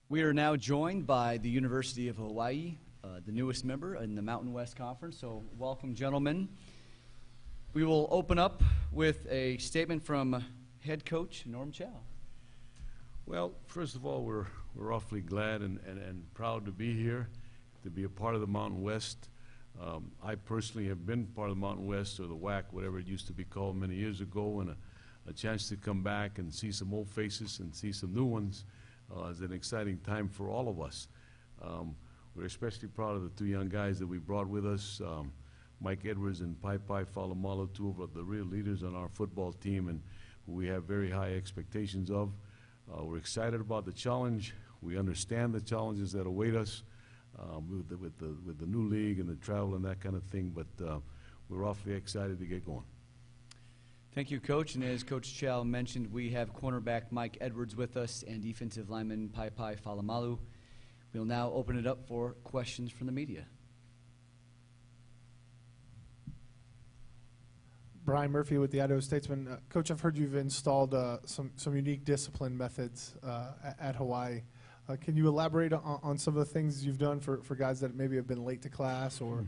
We are now joined by the University of Hawaii, the newest member in the Mountain West Conference. So welcome, gentlemen. We will open up with a statement from head coach Norm Chow. Well, first of all, we're awfully glad and proud to be here, to be a part of the Mountain West. I personally have been part of the Mountain West, or the WAC, whatever it used to be called many years ago, and a chance to come back and see some old faces and see some new ones is an exciting time for all of us. We're especially proud of the two young guys that we brought with us, Mike Edwards and Pai Falamalu, two of the real leaders on our football team and who we have very high expectations of. We're excited about the challenge. We understand the challenges that await us with the new league and the travel and that kind of thing, but we're awfully excited to get going. Thank you, Coach. And as Coach Chow mentioned, we have cornerback Mike Edwards with us and defensive lineman Pai Falamalu. We'll now open it up for questions from the media. Brian Murphy with the Idaho Statesman. Coach, I've heard you've installed some unique discipline methods at Hawaii. Can you elaborate on some of the things you've done for guys that maybe have been late to class or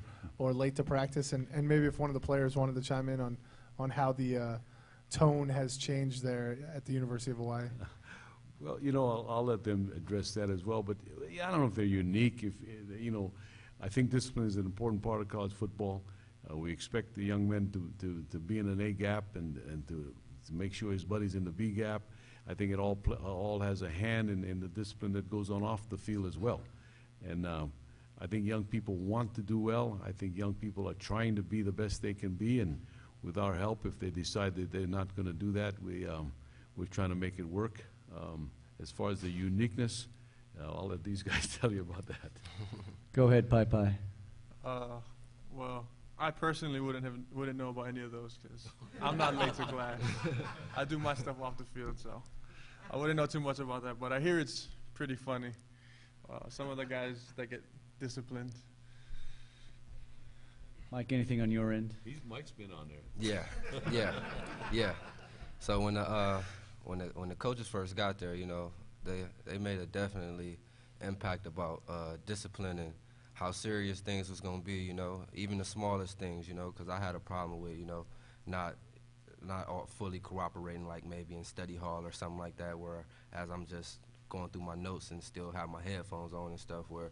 late to practice, and maybe if one of the players wanted to chime in on how the tone has changed there at the University of Hawaii? Well, you know, I'll let them address that as well, but I don't know if they're unique. I think discipline is an important part of college football. We expect the young men to be in an A gap and to make sure his buddy's in the B gap. I think it all has a hand in the discipline that goes on off the field as well. And I think young people want to do well. I think young people are trying to be the best they can be, and with our help, if they decide that they're not going to do that, we're trying to make it work. As far as the uniqueness, I'll let these guys tell you about that. Go ahead, Pai. Well, I personally wouldn't know about any of those because I'm not late to class. I do my stuff off the field, so I wouldn't know too much about that. But I hear it's pretty funny. Some of the guys that get disciplined. Mike, anything on your end? Mike's been on there. Yeah. So when the coaches first got there, you know, they made a definitely impact about discipline and how serious things was going to be, you know, even the smallest things, you know, because I had a problem with, you know, not all fully cooperating like maybe in study hall or something like that, where as I'm just going through my notes and still have my headphones on and stuff, where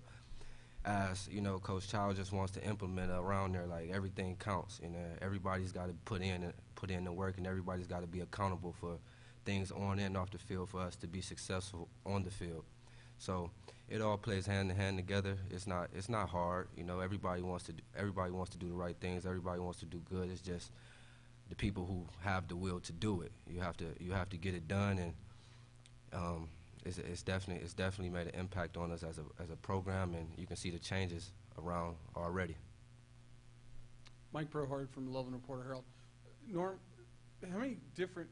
as, you know, Coach Chow just wants to implement around there, like everything counts, you know, everybody's got to put in the work, and everybody's got to be accountable for things on and off the field for us to be successful on the field. So it all plays hand in hand together. It's not hard, you know. Everybody wants to do the right things. Everybody wants to do good. It's just the people who have the will to do it. You have to get it done, and it's definitely made an impact on us as a program, and you can see the changes around already. Mike Brohard from the Loveland Reporter Herald. Norm, how many different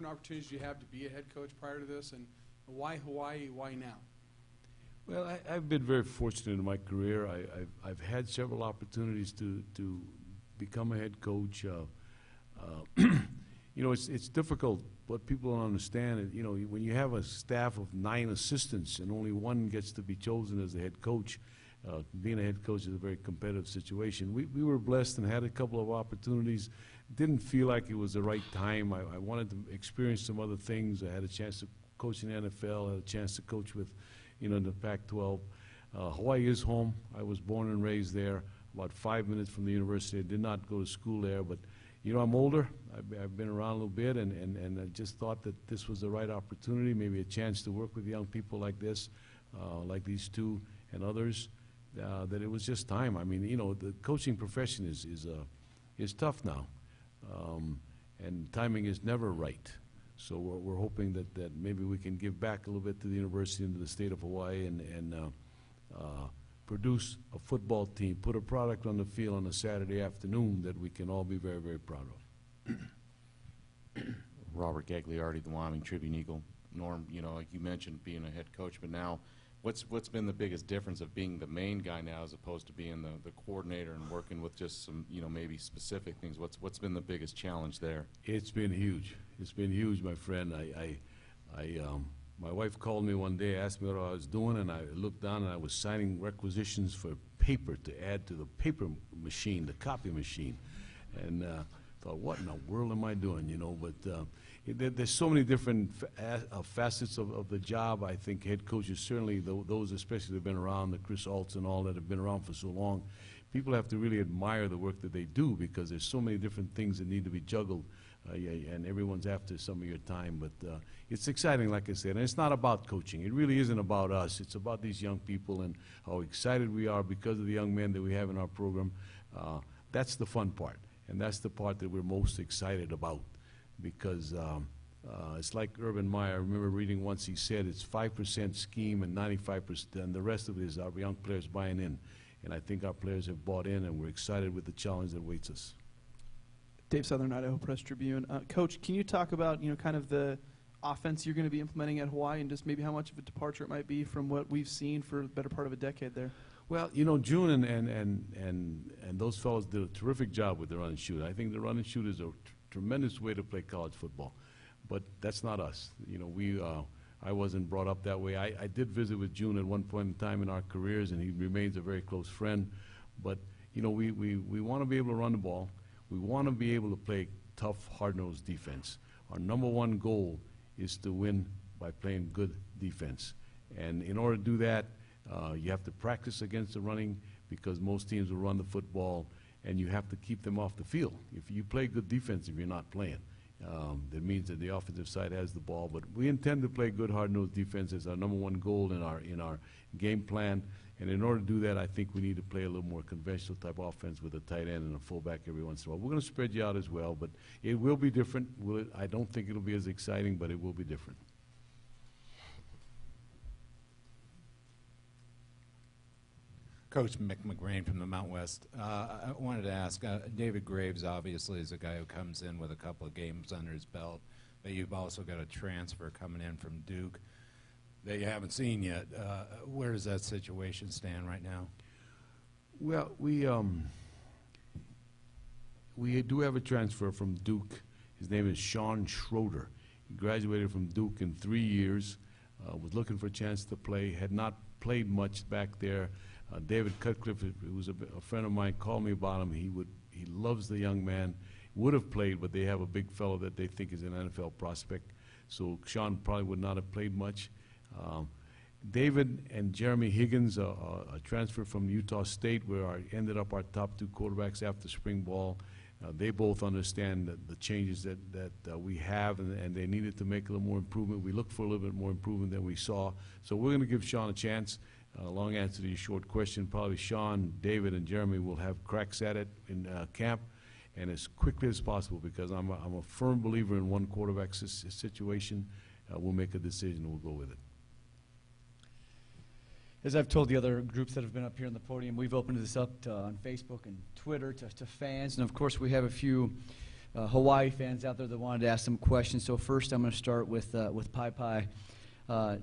opportunities do you have to be a head coach prior to this, and why Hawaii? Why now? Well, I've been very fortunate in my career. I've had several opportunities to become a head coach. You know, it's difficult. What people don't understand, you know, when you have a staff of 9 assistants and only one gets to be chosen as the head coach, being a head coach is a very competitive situation. We were blessed and had a couple of opportunities. Didn't feel like it was the right time. I wanted to experience some other things. I had a chance to coach in the NFL, had a chance to coach with, you know, in the Pac-12. Hawaii is home. I was born and raised there, about 5 minutes from the university. I did not go to school there, but, you know, I'm older. I've been around a little bit, and I just thought that this was the right opportunity, maybe a chance to work with young people like this, like these two and others, that it was just time. I mean, you know, the coaching profession is tough now, and timing is never right. So we're hoping that maybe we can give back a little bit to the university and to the state of Hawaii and produce a football team, put a product on the field on a Saturday afternoon that we can all be very, very proud of. Robert Gagliardi, the Wyoming Tribune Eagle. Norm, you know, like you mentioned, being a head coach, but now what's been the biggest difference of being the main guy now as opposed to being the coordinator and working with just some, you know, maybe specific things? What's been the biggest challenge there? It's been huge. It's been huge, my friend. My wife called me one day, asked me what I was doing, and I looked down and I was signing requisitions for paper to add to the paper machine, the copy machine. And thought, what in the world am I doing, you know? But there's so many different facets of the job. I think head coaches, certainly those especially that have been around, the Chris Alts and all that have been around for so long, people have to really admire the work that they do because there's so many different things that need to be juggled, and everyone's after some of your time. But it's exciting, like I said, and it's not about coaching. It really isn't about us. It's about these young people and how excited we are because of the young men that we have in our program. That's the fun part, and that's the part that we're most excited about because it's like Urban Meyer. I remember reading once he said it's 5% scheme and 95%, and the rest of it is our young players buying in. And I think our players have bought in, and we're excited with the challenge that awaits us. Dave Southern, Idaho Press Tribune. Coach, can you talk about, kind of the offense you're going to be implementing at Hawaii and just maybe how much of a departure it might be from what we've seen for the better part of a decade there? Well, June and those fellows did a terrific job with the run and shoot. I think the run and shoot is a tremendous way to play college football, but that's not us. I wasn't brought up that way. I did visit with June at one point in time in our careers, and he remains a very close friend. But we want to be able to run the ball. We want to be able to play tough, hard-nosed defense. Our number one goal is to win by playing good defense. And in order to do that, you have to practice against the running because most teams will run the football, and you have to keep them off the field. If you play good defense, if you're not playing, that means that the offensive side has the ball. But we intend to play good, hard-nosed defense as our number one goal in our game plan. And in order to do that, I think we need to play a little more conventional type offense with a tight end and a fullback every once in a while. We're going to spread you out as well, but it will be different. I don't think it'll be as exciting, but it will be different. Coach Mick McGrain from the Mount West. I wanted to ask, David Graves obviously is a guy who comes in with a couple of games under his belt, but you've also got a transfer coming in from Duke that you haven't seen yet. Where does that situation stand right now? Well, we do have a transfer from Duke. His name is Sean Schroeder. He graduated from Duke in 3 years, was looking for a chance to play, had not played much back there. David Cutcliffe, who was a friend of mine, called me about him. He loves the young man. Would have played, but they have a big fellow that they think is an NFL prospect. So Sean probably would not have played much. David and Jeremy Higgins, a transfer from Utah State, where ended up our top two quarterbacks after spring ball. They both understand the changes that we have, and they needed to make a little more improvement. We looked for a little bit more improvement than we saw. So we're going to give Sean a chance. Long answer to your short question, probably Sean, David, and Jeremy will have cracks at it in camp, and as quickly as possible, because I'm a firm believer in one quarterback situation. We'll make a decision and we'll go with it. As I've told the other groups that have been up here on the podium, we've opened this up on Facebook and Twitter to fans, and of course we have a few Hawaii fans out there that wanted to ask some questions. So first I'm going to start with Pai Pai.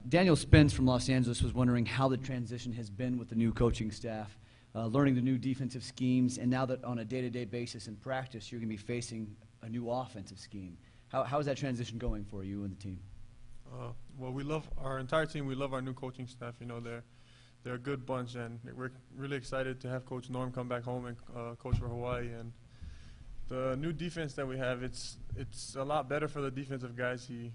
Daniel Spence from Los Angeles was wondering how the transition has been with the new coaching staff, learning the new defensive schemes, and now that on a day-to-day basis in practice you're going to be facing a new offensive scheme. How is that transition going for you and the team? Well, we love our entire team. We love our new coaching staff. They're a good bunch, and we're really excited to have Coach Norm come back home and coach for Hawaii. And the new defense that we have, it's a lot better for the defensive guys. He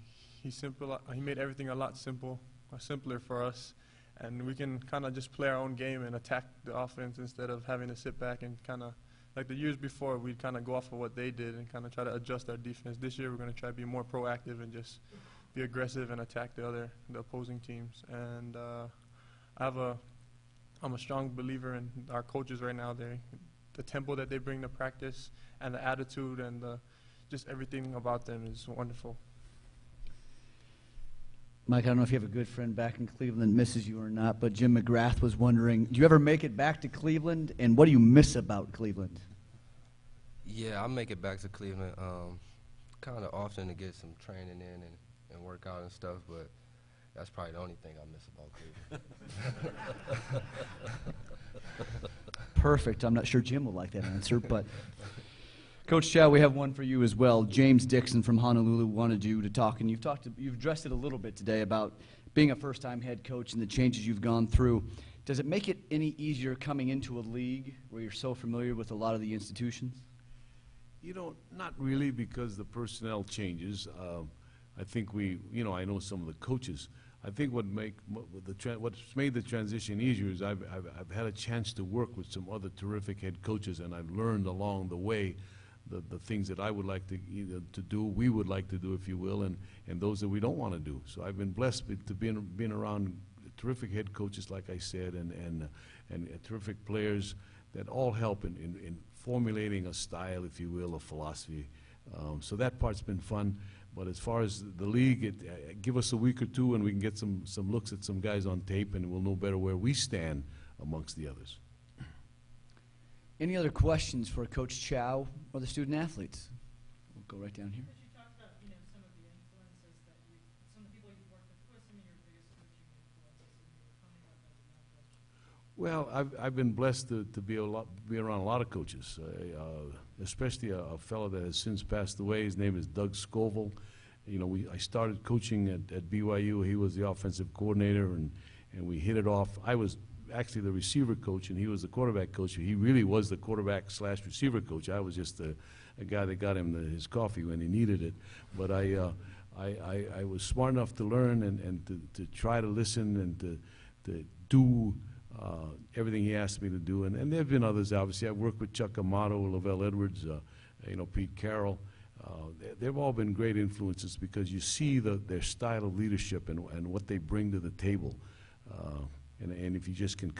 made everything a lot simpler for us, and we can kind of just play our own game and attack the offense instead of having to sit back and kind of, like the years before, we'd kind of go off of what they did and kind of try to adjust our defense. This year we're going to try to be more proactive and just be aggressive and attack the opposing teams. And I'm a strong believer in our coaches right now. The tempo that they bring to practice and the attitude and just everything about them is wonderful. Mike, I don't know if you have a good friend back in Cleveland that misses you or not, but Jim McGrath was wondering, do you ever make it back to Cleveland, and what do you miss about Cleveland? Yeah, I make it back to Cleveland kind of often to get some training in and work out and stuff, but that's probably the only thing I miss about Cleveland. Perfect. I'm not sure Jim will like that answer, but Coach Chow, we have one for you as well. James Dixon from Honolulu wanted you to talk, and you've addressed it a little bit today about being a first-time head coach and the changes you've gone through. Does it make it any easier coming into a league where you're so familiar with a lot of the institutions? You know, not really, because the personnel changes. I think I know some of the coaches. I think what's made the transition easier is I've had a chance to work with some other terrific head coaches, and I've learned along the way the things that I would like to do, we would like to do, if you will, and those that we don't want to do. So I've been blessed to being around terrific head coaches, like I said, and terrific players that all help in formulating a style, if you will, a philosophy. So that part's been fun. But as far as the league, give us a week or two and we can get some looks at some guys on tape, and we'll know better where we stand amongst the others. Any other questions for Coach Chow or the student athletes? We'll go right down here. Coach, you talked about, some of the influences that some of the people you've worked with. Who are some of your biggest coaching influences in your coming up as a head coach? Well, I've been blessed to be around a lot of coaches, especially a fellow that has since passed away. His name is Doug Scoville. I started coaching at BYU. He was the offensive coordinator, and we hit it off. I was actually the receiver coach, and he was the quarterback coach. He really was the quarterback/receiver coach. I was just a guy that got him his coffee when he needed it. But I was smart enough to learn and to try to listen and to do everything he asked me to do. And there have been others, obviously. I've worked with Chuck Amato, Lavelle Edwards, Pete Carroll. They've all been great influences because you see their style of leadership and what they bring to the table. And if you just can